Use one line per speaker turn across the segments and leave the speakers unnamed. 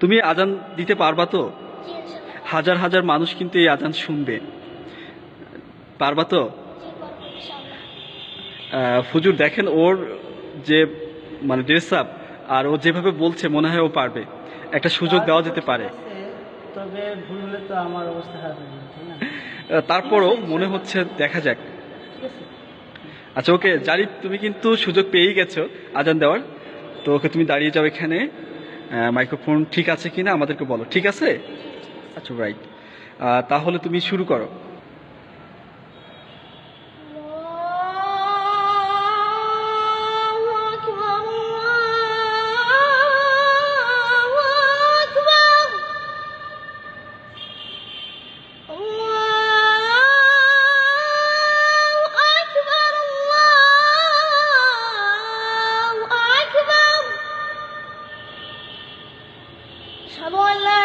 তুমি আজান দিতে পারবা তো?
জি ইনশাআল্লাহ।
হাজার হাজার মানুষ কিন্তু এই আজান শুনবে, পারবা তো?
জি পারবো ইনশাআল্লাহ।
ফুজুর দেখেন ওর যে মানে ড্রেস আপ আর ও যেভাবে বলছে মনে হয় ও পারবে, একটা সুযোগ দেওয়া যেতে পারে।
তবে ভুল হলে তো আমার অবস্থা খারাপ হয়ে যাবে, তাই না?
তারপরও মনে হচ্ছে দেখা যাক।
ঠিক আছে।
আচ্ছা ওকে জারিফ, তুমি কিন্তু সুযোগ পেয়েই গেছো আজান দেওয়ার, তো ওকে তুমি দাঁড়িয়ে যাও এখানে। মাইক্রোফোন ঠিক আছে কিনা আমাদেরকে বলো, ঠিক আছে? আচ্ছা রাইট, তাহলে তুমি শুরু করো।
আল্লাহু আকবার, আল্লাহু আকবার, আল্লাহু আকবার, আল্লাহু আকবার। আশহাদু আল লা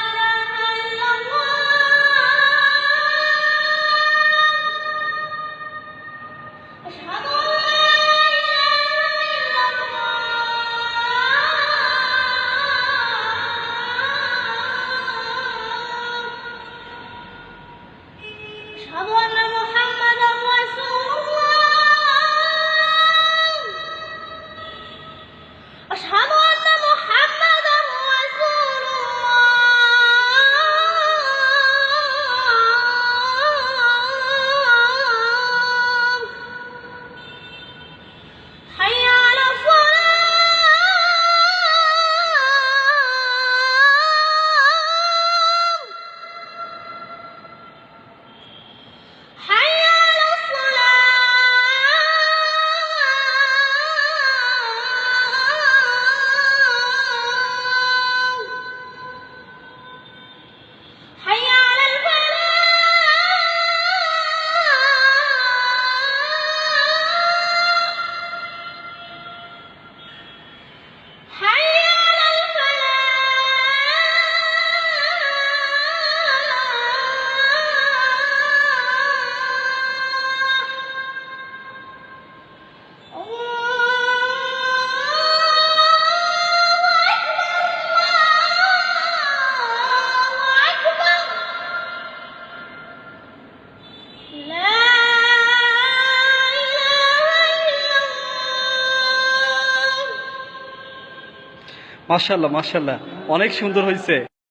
ইলাহা ইল্লাল্লাহ, আশহাদু আল লা ইলাহা ইল্লাল্লাহ, আশহাদু আন্না মুহাম্মাদার রাসূলুল্লাহ, আশহাদু আন্না মুহাম্মাদার রাসূলুল্লাহ। হাইয়া আলা সালাহ, হাইয়া আলা সালাহ, হাইয়া আলাল ফালাহ, হাইয়া আলাল ফালাহ। আল্লাহু আকবার, লা ইলাহা ইল্লাল্লাহ।
মাশাআল্লাহ মাশাআল্লাহ, অনেক সুন্দর হয়েছে।